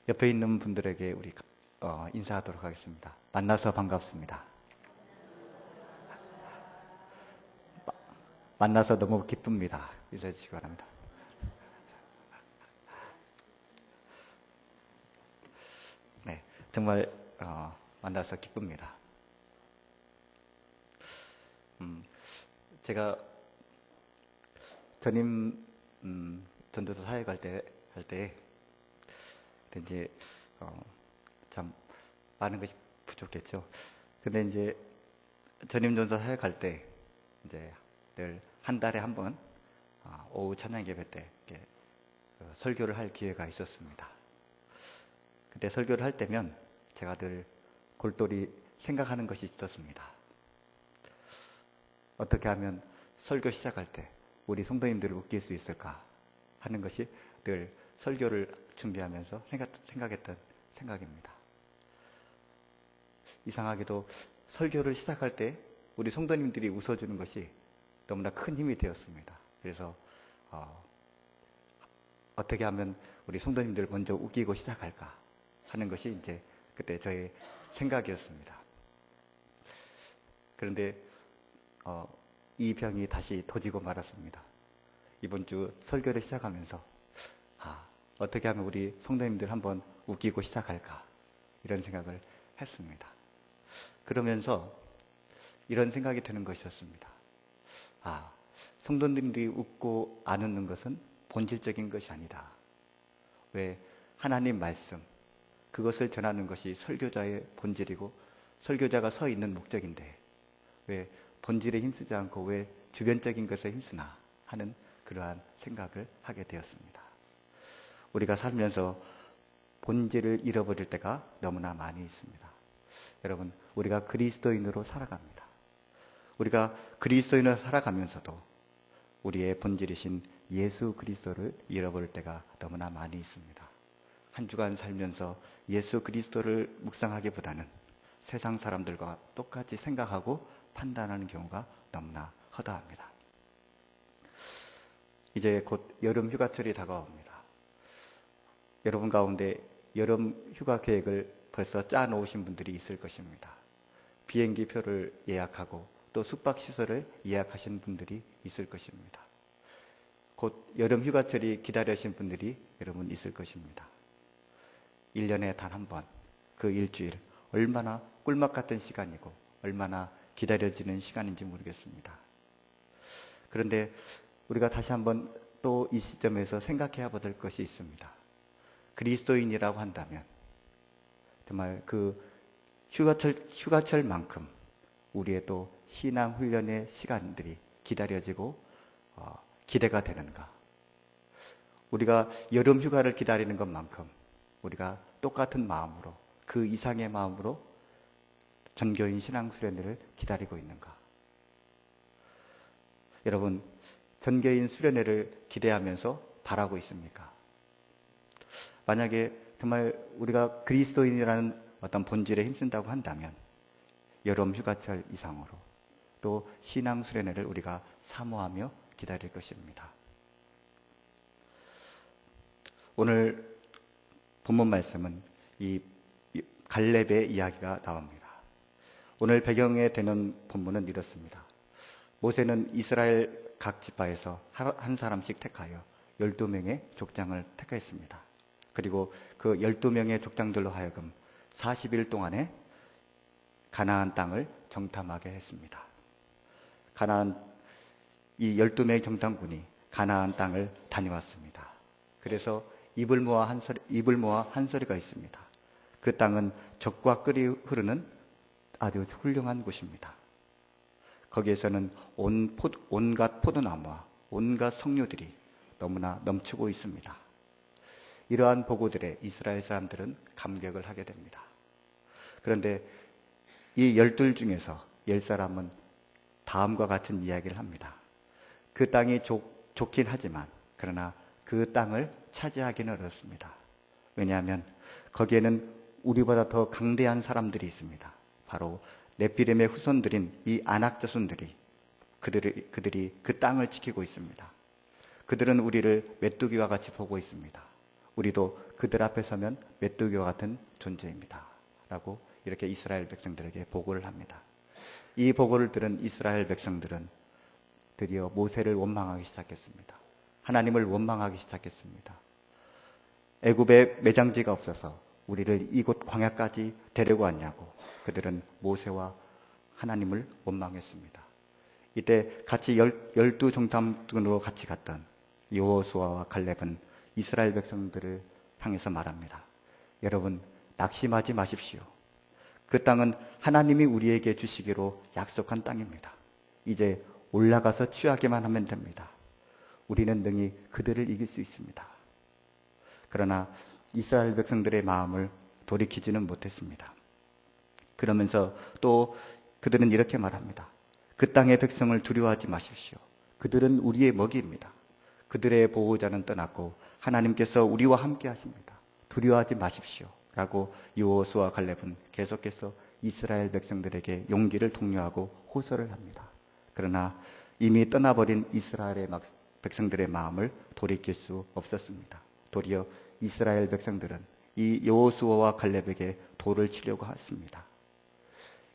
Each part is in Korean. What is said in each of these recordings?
옆에 있는 분들에게 우리 인사하도록 하겠습니다. 만나서 반갑습니다. 만나서 너무 기쁩니다. 인사해 주시기 바랍니다. 네, 정말 만나서 기쁩니다. 제가 전임 전도사 사역 할 때 이제 참 많은 것이 부족했죠. 근데 이제 전임 전도사 사역할 때 이제 늘 한 달에 한 번 오후 찬양 예배 때 이렇게 설교를 할 기회가 있었습니다. 그때 설교를 할 때면 제가 늘 골똘히 생각하는 것이 있었습니다. 어떻게 하면 설교 시작할 때 우리 성도님들을 웃길 수 있을까 하는 것이 늘 설교를 준비하면서 생각했던 생각입니다. 이상하게도 설교를 시작할 때 우리 성도님들이 웃어주는 것이 너무나 큰 힘이 되었습니다. 그래서 어떻게 하면 우리 성도님들을 먼저 웃기고 시작할까 하는 것이 이제 그때 저의 생각이었습니다. 그런데 이 병이 다시 터지고 말았습니다. 이번 주 설교를 시작하면서 어떻게 하면 우리 성도님들 한번 웃기고 시작할까 이런 생각을 했습니다. 그러면서 이런 생각이 드는 것이었습니다. 성도님들이 웃고 안 웃는 것은 본질적인 것이 아니다. 왜 하나님 말씀 그것을 전하는 것이 설교자의 본질이고 설교자가 서 있는 목적인데 왜 본질에 힘쓰지 않고 왜 주변적인 것에 힘쓰나 하는 그러한 생각을 하게 되었습니다. 우리가 살면서 본질을 잃어버릴 때가 너무나 많이 있습니다. 여러분, 우리가 그리스도인으로 살아갑니다. 우리가 그리스도인으로 살아가면서도 우리의 본질이신 예수 그리스도를 잃어버릴 때가 너무나 많이 있습니다. 한 주간 살면서 예수 그리스도를 묵상하기보다는 세상 사람들과 똑같이 생각하고 판단하는 경우가 너무나 허다합니다. 이제 곧 여름 휴가철이 다가옵니다. 여러분 가운데 여름 휴가 계획을 벌써 짜 놓으신 분들이 있을 것입니다. 비행기 표를 예약하고 또 숙박시설을 예약하신 분들이 있을 것입니다. 곧 여름 휴가철이 기다리신 분들이 여러분 있을 것입니다. 1년에 단 한 번, 그 일주일, 얼마나 꿀맛 같은 시간이고 얼마나 기다려지는 시간인지 모르겠습니다. 그런데 우리가 다시 한번 또 이 시점에서 생각해야 될 것이 있습니다. 그리스도인이라고 한다면 정말 그 휴가철만큼 우리의 또 신앙 훈련의 시간들이 기다려지고 기대가 되는가? 우리가 여름 휴가를 기다리는 것만큼 우리가 똑같은 마음으로 그 이상의 마음으로 전교인 신앙 수련회를 기다리고 있는가? 여러분, 전교인 수련회를 기대하면서 바라고 있습니까? 만약에 정말 우리가 그리스도인이라는 어떤 본질에 힘쓴다고 한다면 여름 휴가철 이상으로 또 신앙 수련회를 우리가 사모하며 기다릴 것입니다. 오늘 본문 말씀은 이 갈렙의 이야기가 나옵니다. 오늘 배경에 되는 본문은 이렇습니다. 모세는 이스라엘 각 지파에서 한 사람씩 택하여 12명의 족장을 택했습니다. 그리고 그 12명의 족장들로 하여금 40일 동안에 가나안 땅을 정탐하게 했습니다. 이 12명의 정탐군이 가나안 땅을 다녀왔습니다. 그래서 입을 모아 한 소리가 있습니다. 그 땅은 젖과 꿀이 흐르는 아주 훌륭한 곳입니다. 거기에서는 온갖 포도나무와 온갖 석류들이 너무나 넘치고 있습니다. 이러한 보고들에 이스라엘 사람들은 감격을 하게 됩니다. 그런데 이 12 중에서 10사람은 다음과 같은 이야기를 합니다. 그 땅이 좋긴 하지만 그러나 그 땅을 차지하기는 어렵습니다. 왜냐하면 거기에는 우리보다 더 강대한 사람들이 있습니다. 바로 네피림의 후손들인 이 아낙 자손들이 그들이 그 땅을 지키고 있습니다. 그들은 우리를 메뚜기와 같이 보고 있습니다. 우리도 그들 앞에 서면 메뚜기와 같은 존재입니다. 라고 이렇게 이스라엘 백성들에게 보고를 합니다. 이 보고를 들은 이스라엘 백성들은 드디어 모세를 원망하기 시작했습니다. 하나님을 원망하기 시작했습니다. 애굽에 매장지가 없어서 우리를 이곳 광야까지 데리고 왔냐고 그들은 모세와 하나님을 원망했습니다. 이때 같이 12종탐꾼으로 같이 갔던 여호수아와 갈렙은 이스라엘 백성들을 향해서 말합니다. 여러분, 낙심하지 마십시오. 그 땅은 하나님이 우리에게 주시기로 약속한 땅입니다. 이제 올라가서 취하기만 하면 됩니다. 우리는 능히 그들을 이길 수 있습니다. 그러나 이스라엘 백성들의 마음을 돌이키지는 못했습니다. 그러면서 또 그들은 이렇게 말합니다. 그 땅의 백성을 두려워하지 마십시오. 그들은 우리의 먹이입니다. 그들의 보호자는 떠났고 하나님께서 우리와 함께 하십니다. 두려워하지 마십시오. 라고 여호수아와 갈렙은 계속해서 이스라엘 백성들에게 용기를 독려하고 호소를 합니다. 그러나 이미 떠나버린 이스라엘의 백성들의 마음을 돌이킬 수 없었습니다. 도리어 이스라엘 백성들은 이 여호수아와 갈렙에게 돌을 치려고 했습니다.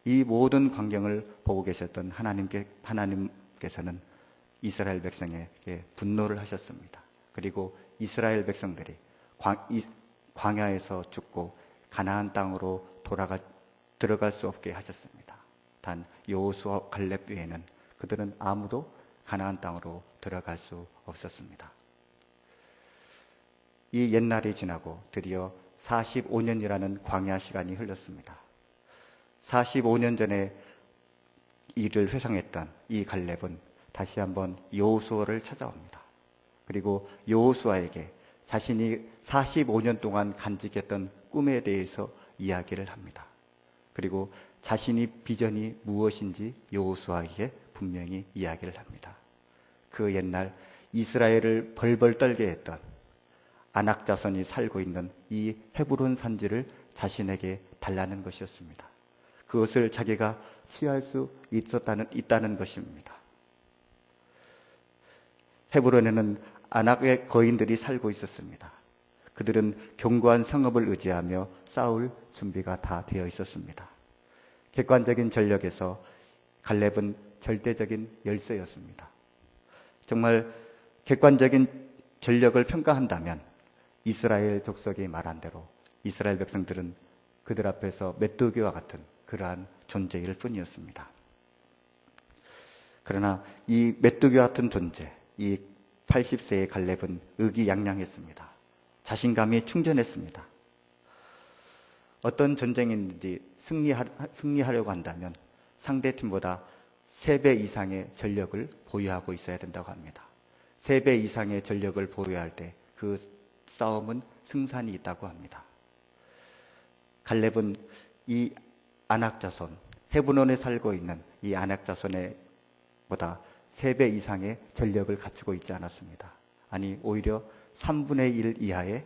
이 모든 광경을 보고 계셨던 하나님께서는 이스라엘 백성에게 분노를 하셨습니다. 그리고 이스라엘 백성들이 광야에서 죽고 가나안 땅으로 들어갈 수 없게 하셨습니다. 단 여호수아 갈렙 외에는 그들은 아무도 가나안 땅으로 들어갈 수 없었습니다. 이 옛날이 지나고 드디어 45년이라는 광야 시간이 흘렀습니다. 45년 전에 이를 회상했던 이 갈렙은 다시 한번 여호수아를 찾아옵니다. 그리고 여호수아에게 자신이 45년 동안 간직했던 꿈에 대해서 이야기를 합니다. 그리고 자신이 비전이 무엇인지 여호수아에게 분명히 이야기를 합니다. 그 옛날 이스라엘을 벌벌 떨게 했던 아낙 자손이 살고 있는 이 헤브론 산지를 자신에게 달라는 것이었습니다. 그것을 자기가 취할 수 있다는 것입니다. 헤브론에는 아낙의 거인들이 살고 있었습니다. 그들은 견고한 성읍을 의지하며 싸울 준비가 다 되어 있었습니다. 객관적인 전력에서 갈렙은 절대적인 열세였습니다. 정말 객관적인 전력을 평가한다면 이스라엘 족속이 말한 대로 이스라엘 백성들은 그들 앞에서 메뚜기와 같은 그러한 존재일 뿐이었습니다. 그러나 이 메뚜기 같은 존재, 이 80세의 갈렙은 의기양양했습니다. 자신감이 충전했습니다. 어떤 전쟁이든지 승리하려고 한다면 상대팀보다 3배 이상의 전력을 보유하고 있어야 된다고 합니다. 3배 이상의 전력을 보유할 때 그 싸움은 승산이 있다고 합니다. 갈렙은 이 아낙 자손, 헤브론에 살고 있는 이 아낙 자손의 보다 3배 이상의 전력을 갖추고 있지 않았습니다. 아니 오히려 3분의 1 이하의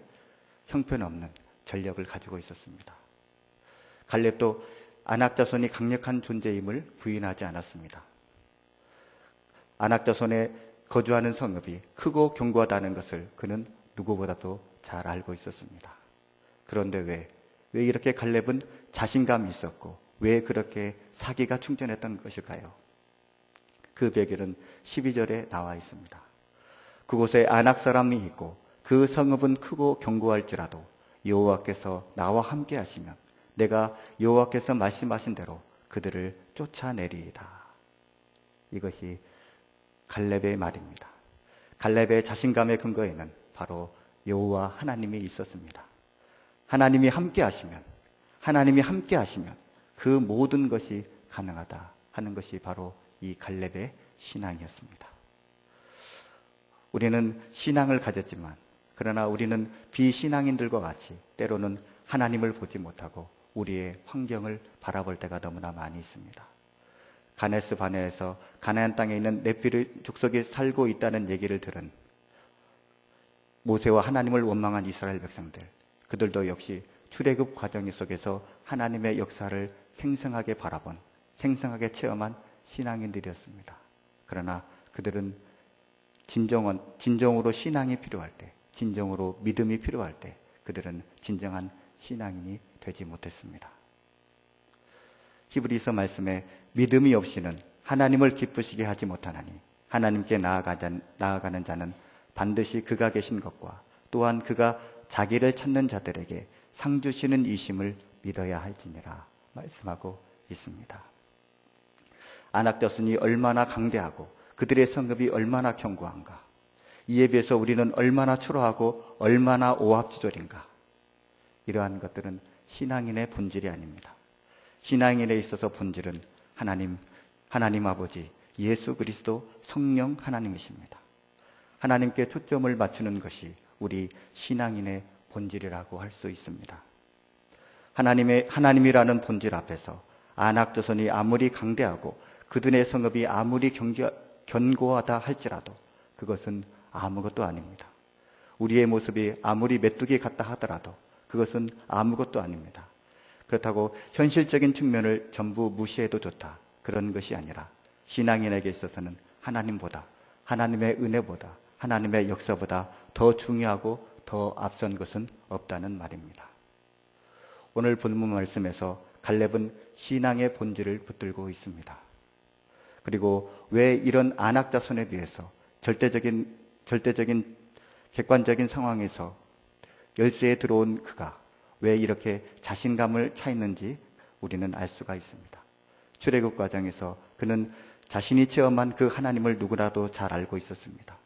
형편없는 전력을 가지고 있었습니다. 갈렙도 아낙 자손이 강력한 존재임을 부인하지 않았습니다. 아낙 자손에 거주하는 성읍이 크고 견고하다는 것을 그는 누구보다도 잘 알고 있었습니다. 그런데 왜 이렇게 갈렙은 자신감이 있었고 왜 그렇게 사기가 충전했던 것일까요? 그 비결은 12절에 나와 있습니다. 그곳에 아낙 사람이 있고 그 성읍은 크고 견고할지라도 여호와께서 나와 함께 하시면 내가 여호와께서 말씀하신 대로 그들을 쫓아내리이다. 이것이 갈렙의 말입니다. 갈렙의 자신감의 근거에는 바로 여호와 하나님이 있었습니다. 하나님이 함께 하시면 그 모든 것이 가능하다 하는 것이 바로 이 갈렙의 신앙이었습니다. 우리는 신앙을 가졌지만 그러나 우리는 비신앙인들과 같이 때로는 하나님을 보지 못하고 우리의 환경을 바라볼 때가 너무나 많이 있습니다. 가네스 바네에서 가나안 땅에 있는 렙비르 족속이 살고 있다는 얘기를 들은 모세와 하나님을 원망한 이스라엘 백성들, 그들도 역시 출애굽 과정 속에서 하나님의 역사를 생생하게 바라본, 생생하게 체험한 신앙인들이었습니다. 그러나 그들은 진정으로 신앙이 필요할 때, 진정으로 믿음이 필요할 때 그들은 진정한 신앙인이 되지 못했습니다. 히브리서 말씀에 믿음이 없이는 하나님을 기쁘시게 하지 못하나니 하나님께 나아가는 자는 반드시 그가 계신 것과 또한 그가 자기를 찾는 자들에게 상 주시는 이심을 믿어야 할지니라 말씀하고 있습니다. 안악자손이 얼마나 강대하고 그들의 성읍이 얼마나 견고한가. 이에 비해서 우리는 얼마나 초라하고 얼마나 오합지졸인가. 이러한 것들은 신앙인의 본질이 아닙니다. 신앙인에 있어서 본질은 하나님 아버지, 예수 그리스도, 성령 하나님이십니다. 하나님께 초점을 맞추는 것이 우리 신앙인의 본질이라고 할 수 있습니다. 하나님이라는 본질 앞에서 안악조선이 아무리 강대하고 그들의 성읍이 아무리 견고하다 할지라도 그것은 아무것도 아닙니다. 우리의 모습이 아무리 메뚜기 같다 하더라도 그것은 아무것도 아닙니다. 그렇다고 현실적인 측면을 전부 무시해도 좋다, 그런 것이 아니라 신앙인에게 있어서는 하나님보다, 하나님의 은혜보다, 하나님의 역사보다 더 중요하고 더 앞선 것은 없다는 말입니다. 오늘 본문 말씀에서 갈렙은 신앙의 본질을 붙들고 있습니다. 그리고 왜 이런 안악자손에 비해서 절대적인 객관적인 상황에서 열세에 들어온 그가 왜 이렇게 자신감을 차있는지 우리는 알 수가 있습니다. 출애굽 과정에서 그는 자신이 체험한 그 하나님을 누구라도 잘 알고 있었습니다.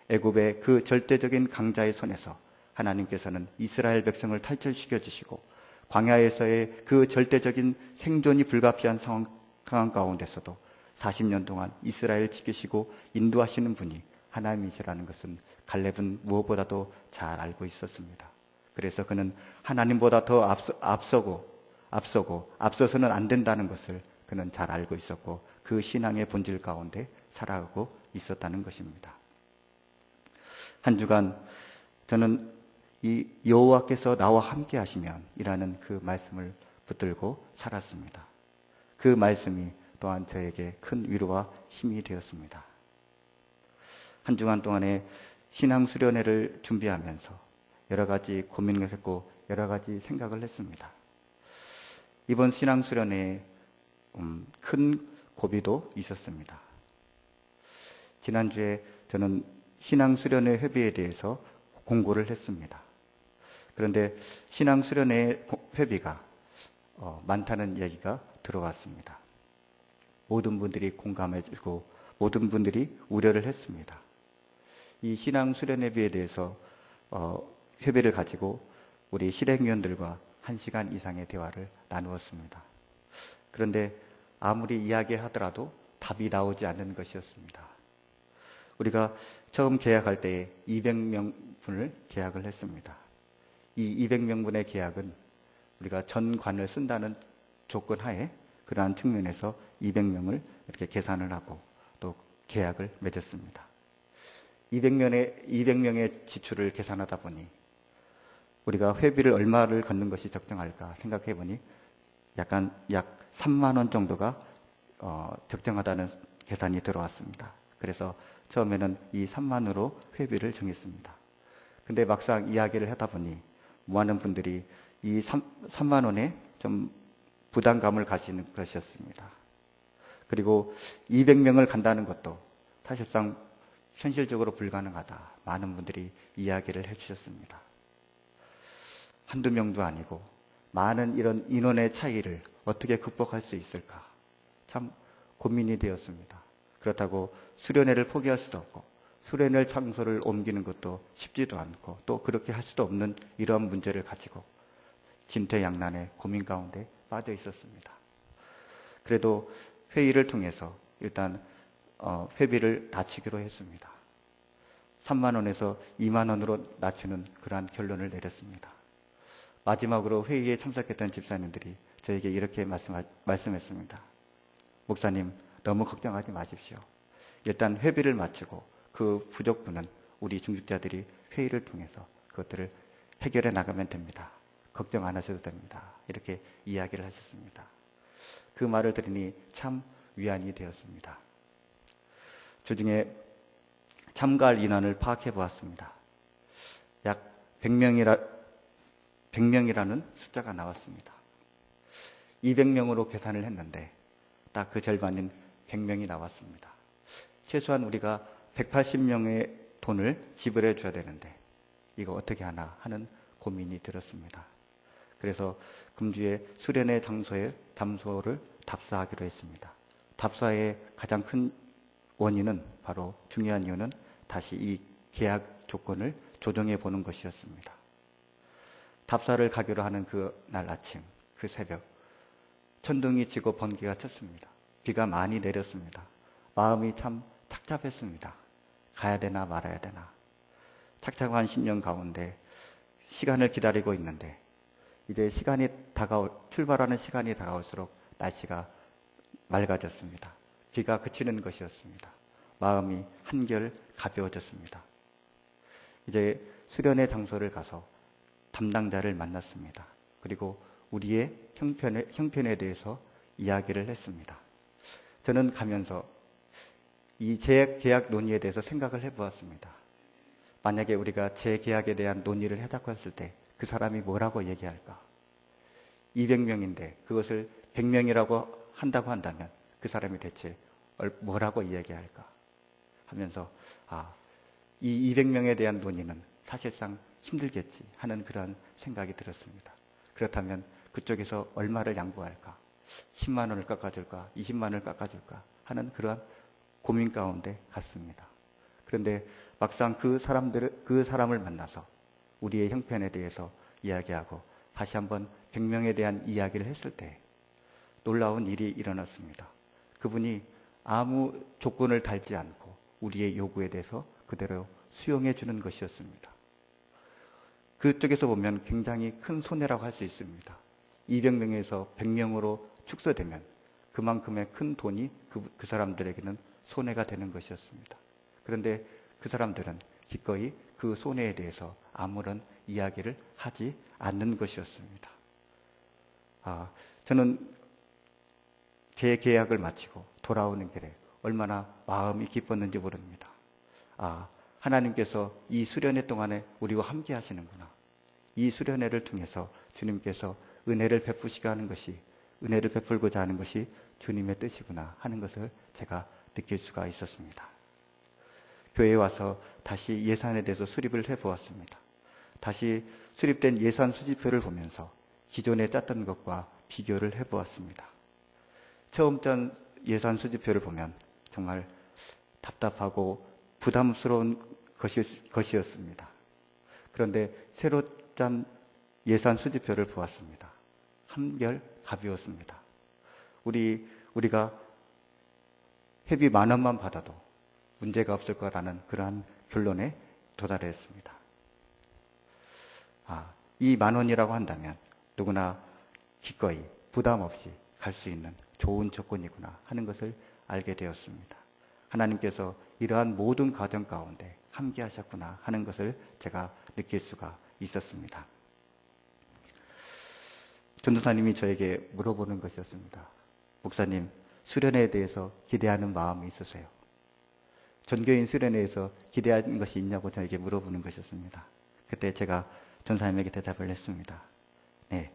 애굽의 그 절대적인 강자의 손에서 하나님께서는 이스라엘 백성을 탈출시켜 주시고 광야에서의 그 절대적인 생존이 불가피한 상황 가운데서도 40년 동안 이스라엘을 지키시고 인도하시는 분이 하나님이시라는 것은 갈렙은 무엇보다도 잘 알고 있었습니다. 그래서 그는 하나님보다 더 앞서서는 안 된다는 것을 그는 잘 알고 있었고 그 신앙의 본질 가운데 살아가고 있었다는 것입니다. 한 주간 저는 이 여호와께서 나와 함께 하시면 이라는 그 말씀을 붙들고 살았습니다. 그 말씀이 또한 저에게 큰 위로와 힘이 되었습니다. 한 주간 동안에 신앙수련회를 준비하면서 여러 가지 고민을 했고 여러 가지 생각을 했습니다. 이번 신앙수련회에 큰 고비도 있었습니다. 지난주에 저는 신앙수련회 회비에 대해서 공고를 했습니다. 그런데 신앙수련회 회비가 많다는 얘기가 들어왔습니다. 모든 분들이 공감해주고 모든 분들이 우려를 했습니다. 이 신앙수련회비에 대해서 회비를 가지고 우리 실행위원들과 1시간 이상의 대화를 나누었습니다. 그런데 아무리 이야기하더라도 답이 나오지 않는 것이었습니다. 우리가 처음 계약할 때에 200명분을 계약을 했습니다. 이 200명분의 계약은 우리가 전관을 쓴다는 조건 하에 그러한 측면에서 200명을 이렇게 계산을 하고 또 계약을 맺었습니다. 200명의 지출을 계산하다 보니 우리가 회비를 얼마를 걷는 것이 적정할까 생각해 보니 약 3만 원 정도가 적정하다는 계산이 들어왔습니다. 그래서 처음에는 이 3만으로 회비를 정했습니다. 근데 막상 이야기를 하다 보니 많은 분들이 이 3만 원에 좀 부담감을 가지는 것이었습니다. 그리고 200명을 간다는 것도 사실상 현실적으로 불가능하다. 많은 분들이 이야기를 해주셨습니다. 한두 명도 아니고 많은 이런 인원의 차이를 어떻게 극복할 수 있을까? 참 고민이 되었습니다. 그렇다고 수련회를 포기할 수도 없고 수련회 장소를 옮기는 것도 쉽지도 않고 또 그렇게 할 수도 없는 이러한 문제를 가지고 진퇴양난의 고민 가운데 빠져 있었습니다. 그래도 회의를 통해서 일단 회비를 낮추기로 했습니다. 3만 원에서 2만 원으로 낮추는 그러한 결론을 내렸습니다. 마지막으로 회의에 참석했던 집사님들이 저에게 이렇게 말씀했습니다. 목사님, 너무 걱정하지 마십시오. 일단 회비를 맞추고 그 부족분은 우리 중직자들이 회의를 통해서 그것들을 해결해 나가면 됩니다. 걱정 안 하셔도 됩니다. 이렇게 이야기를 하셨습니다. 그 말을 들으니 참 위안이 되었습니다. 주중에 참가할 인원을 파악해 보았습니다. 약 100명이라 100명이라는 숫자가 나왔습니다. 200명으로 계산을 했는데 딱 그 절반인 100명이 나왔습니다. 최소한 우리가 180명의 돈을 지불해 줘야 되는데 이거 어떻게 하나 하는 고민이 들었습니다. 그래서 금주에 수련회 담소를 답사하기로 했습니다. 답사의 가장 큰 원인은 바로 중요한 이유는 다시 이 계약 조건을 조정해 보는 것이었습니다. 답사를 가기로 하는 그날 아침, 그 새벽, 천둥이 치고 번개가 쳤습니다. 비가 많이 내렸습니다. 마음이 참 착잡했습니다. 가야 되나 말아야 되나. 착잡한 심령 가운데 시간을 기다리고 있는데 이제 출발하는 시간이 다가올수록 날씨가 맑아졌습니다. 비가 그치는 것이었습니다. 마음이 한결 가벼워졌습니다. 이제 수련회 장소를 가서 담당자를 만났습니다. 그리고 우리의 형편에 대해서 이야기를 했습니다. 저는 가면서 이 재계약 논의에 대해서 생각을 해보았습니다. 만약에 우리가 재계약에 대한 논의를 하자고 했을 때 그 사람이 뭐라고 얘기할까? 200명인데 그것을 100명이라고 한다고 한다면 그 사람이 대체 뭐라고 이야기할까? 하면서 이 200명에 대한 논의는 사실상 힘들겠지 하는 그런 생각이 들었습니다. 그렇다면 그쪽에서 얼마를 양보할까? 10만 원을 깎아줄까? 20만 원을 깎아줄까? 하는 그러한 고민 가운데 갔습니다. 그런데 막상 그 사람을 만나서 우리의 형편에 대해서 이야기하고 다시 한번 100명에 대한 이야기를 했을 때 놀라운 일이 일어났습니다. 그분이 아무 조건을 달지 않고 우리의 요구에 대해서 그대로 수용해 주는 것이었습니다. 그쪽에서 보면 굉장히 큰 손해라고 할 수 있습니다. 200명에서 100명으로 축소되면 그만큼의 큰 돈이 그 사람들에게는 손해가 되는 것이었습니다. 그런데 그 사람들은 기꺼이 그 손해에 대해서 아무런 이야기를 하지 않는 것이었습니다. 저는 제 계약을 마치고 돌아오는 길에 얼마나 마음이 기뻤는지 모릅니다. 하나님께서 이 수련회 동안에 우리와 함께 하시는구나. 이 수련회를 통해서 주님께서 은혜를 베풀고자 하는 것이 주님의 뜻이구나 하는 것을 제가 느낄 수가 있었습니다. 교회에 와서 다시 예산에 대해서 수립을 해보았습니다. 다시 수립된 예산 수지표를 보면서 기존에 짰던 것과 비교를 해보았습니다. 처음 짠 예산 수지표를 보면 정말 답답하고 부담스러운 것이었습니다. 그런데 새로 짠 예산 수지표를 보았습니다. 한결 가벼웠습니다. 우리가 회비 10,000원만 받아도 문제가 없을 거라는 그러한 결론에 도달했습니다. 이 10,000원이라고 한다면 누구나 기꺼이 부담 없이 갈 수 있는 좋은 조건이구나 하는 것을 알게 되었습니다. 하나님께서 이러한 모든 과정 가운데 함께 하셨구나 하는 것을 제가 느낄 수가 있었습니다. 전도사님이 저에게 물어보는 것이었습니다. 목사님, 수련회에 대해서 기대하는 마음이 있으세요? 전교인 수련회에서 기대하는 것이 있냐고 저에게 물어보는 것이었습니다. 그때 제가 전사님에게 대답을 했습니다. 네,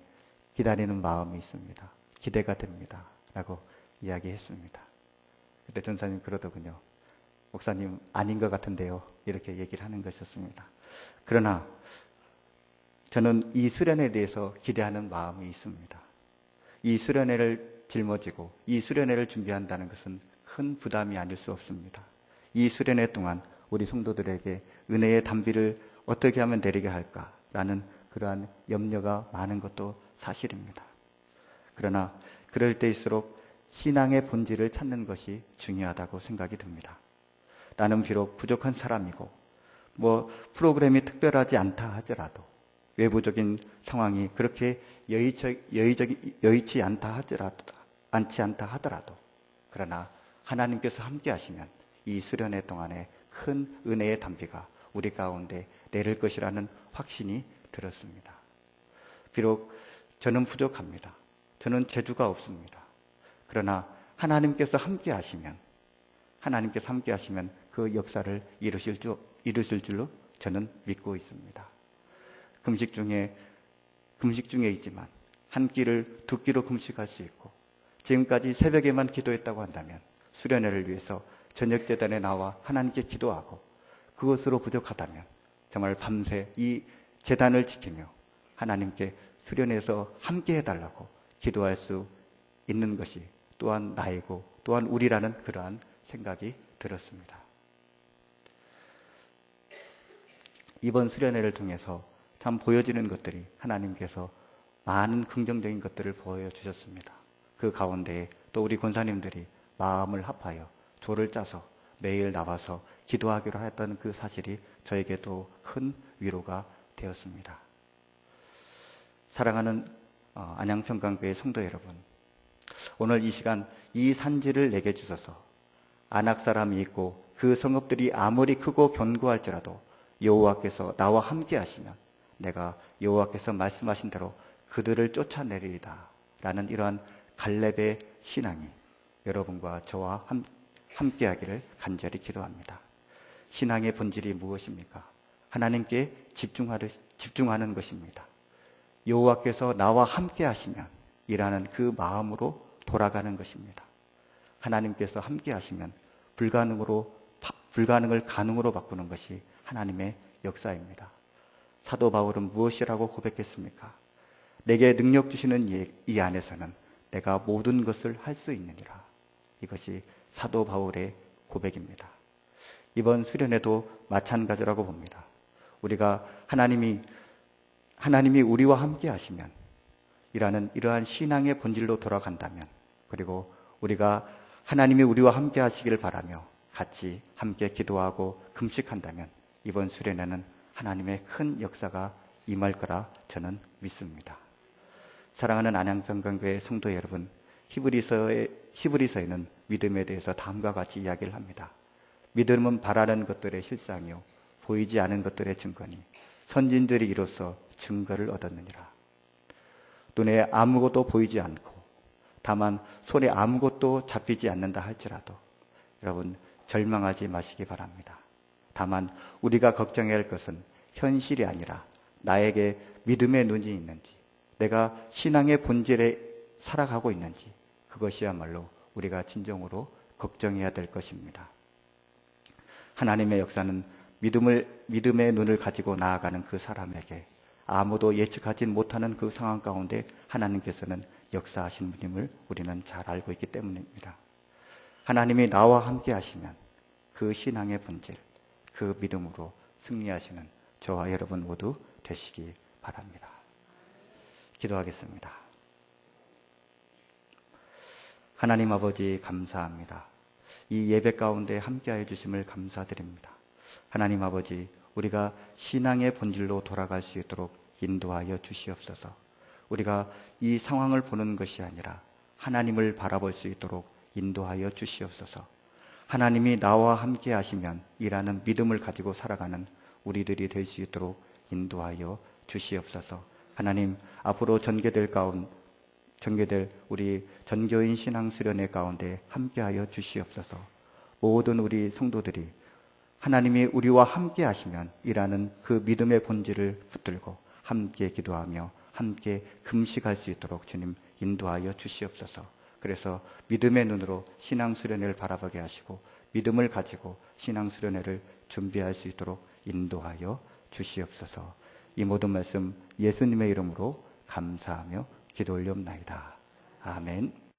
기다리는 마음이 있습니다. 기대가 됩니다. 라고 이야기했습니다. 그때 전사님 그러더군요. 목사님 아닌 것 같은데요. 이렇게 얘기를 하는 것이었습니다. 그러나 저는 이 수련회에 대해서 기대하는 마음이 있습니다. 이 수련회를 짊어지고 이 수련회를 준비한다는 것은 큰 부담이 아닐 수 없습니다. 이 수련회 동안 우리 성도들에게 은혜의 단비를 어떻게 하면 내리게 할까라는 그러한 염려가 많은 것도 사실입니다. 그러나 그럴 때일수록 신앙의 본질을 찾는 것이 중요하다고 생각이 듭니다. 나는 비록 부족한 사람이고 프로그램이 특별하지 않다 하더라도 외부적인 상황이 그렇게 여의치 않다 하더라도 그러나 하나님께서 함께 하시면 이 수련회 동안에 큰 은혜의 단비가 우리 가운데 내릴 것이라는 확신이 들었습니다. 비록 저는 부족합니다. 저는 재주가 없습니다. 그러나 하나님께서 함께 하시면 그 역사를 이루실 줄로 저는 믿고 있습니다. 금식 중에 금식 중에 있지만 한 끼를 두 끼로 금식할 수 있고 지금까지 새벽에만 기도했다고 한다면 수련회를 위해서 저녁 제단에 나와 하나님께 기도하고 그것으로 부족하다면 정말 밤새 이 제단을 지키며 하나님께 수련회에서 함께 해달라고 기도할 수 있는 것이 또한 나이고 또한 우리라는 그러한 생각이 들었습니다. 이번 수련회를 통해서 참 보여지는 것들이 하나님께서 많은 긍정적인 것들을 보여주셨습니다. 그 가운데 또 우리 권사님들이 마음을 합하여 조를 짜서 매일 나와서 기도하기로 했던 그 사실이 저에게도 큰 위로가 되었습니다. 사랑하는 안양평강교회 성도 여러분, 오늘 이 시간 이 산지를 내게 주셔서 안악 사람이 있고 그 성읍들이 아무리 크고 견고할지라도 여호와께서 나와 함께 하시면 내가 여호와께서 말씀하신 대로 그들을 쫓아내리리다 라는 이러한 갈렙의 신앙이 여러분과 저와 함께 하기를 간절히 기도합니다. 신앙의 본질이 무엇입니까? 하나님께 집중하는 것입니다. 여호와께서 나와 함께 하시면 이라는 그 마음으로 돌아가는 것입니다. 하나님께서 함께 하시면 불가능을 가능으로 바꾸는 것이 하나님의 역사입니다. 사도 바울은 무엇이라고 고백했습니까? 내게 능력 주시는 이 안에서는 내가 모든 것을 할 수 있느니라. 이것이 사도 바울의 고백입니다. 이번 수련회도 마찬가지라고 봅니다. 우리가 하나님이 우리와 함께 하시면 이라는 이러한 신앙의 본질로 돌아간다면, 그리고 우리가 하나님이 우리와 함께 하시기를 바라며 같이 함께 기도하고 금식한다면 이번 수련회는 하나님의 큰 역사가 임할 거라 저는 믿습니다. 사랑하는 안양평강교회 성도 여러분, 히브리서에는 믿음에 대해서 다음과 같이 이야기를 합니다. 믿음은 바라는 것들의 실상이요 보이지 않은 것들의 증거니 선진들이 이로써 증거를 얻었느니라. 눈에 아무것도 보이지 않고 다만 손에 아무것도 잡히지 않는다 할지라도 여러분 절망하지 마시기 바랍니다. 다만 우리가 걱정해야 할 것은 현실이 아니라 나에게 믿음의 눈이 있는지, 내가 신앙의 본질에 살아가고 있는지, 그것이야말로 우리가 진정으로 걱정해야 될 것입니다. 하나님의 역사는 믿음의 눈을 가지고 나아가는 그 사람에게 아무도 예측하지 못하는 그 상황 가운데 하나님께서는 역사하신 분임을 우리는 잘 알고 있기 때문입니다. 하나님이 나와 함께 하시면 그 신앙의 본질, 그 믿음으로 승리하시는 저와 여러분 모두 되시기 바랍니다. 기도하겠습니다. 하나님 아버지 감사합니다. 이 예배 가운데 함께하여 주심을 감사드립니다. 하나님 아버지, 우리가 신앙의 본질로 돌아갈 수 있도록 인도하여 주시옵소서. 우리가 이 상황을 보는 것이 아니라 하나님을 바라볼 수 있도록 인도하여 주시옵소서. 하나님이 나와 함께 하시면 이라는 믿음을 가지고 살아가는 우리들이 될 수 있도록 인도하여 주시옵소서. 하나님, 앞으로 전개될 우리 전교인 신앙 수련회 가운데 함께하여 주시옵소서. 모든 우리 성도들이 하나님이 우리와 함께 하시면 이라는 그 믿음의 본질을 붙들고 함께 기도하며 함께 금식할 수 있도록 주님 인도하여 주시옵소서. 그래서 믿음의 눈으로 신앙 수련회를 바라보게 하시고 믿음을 가지고 신앙 수련회를 준비할 수 있도록 인도하여 주시옵소서. 이 모든 말씀 예수님의 이름으로 감사하며 기도 올리옵나이다. 아멘.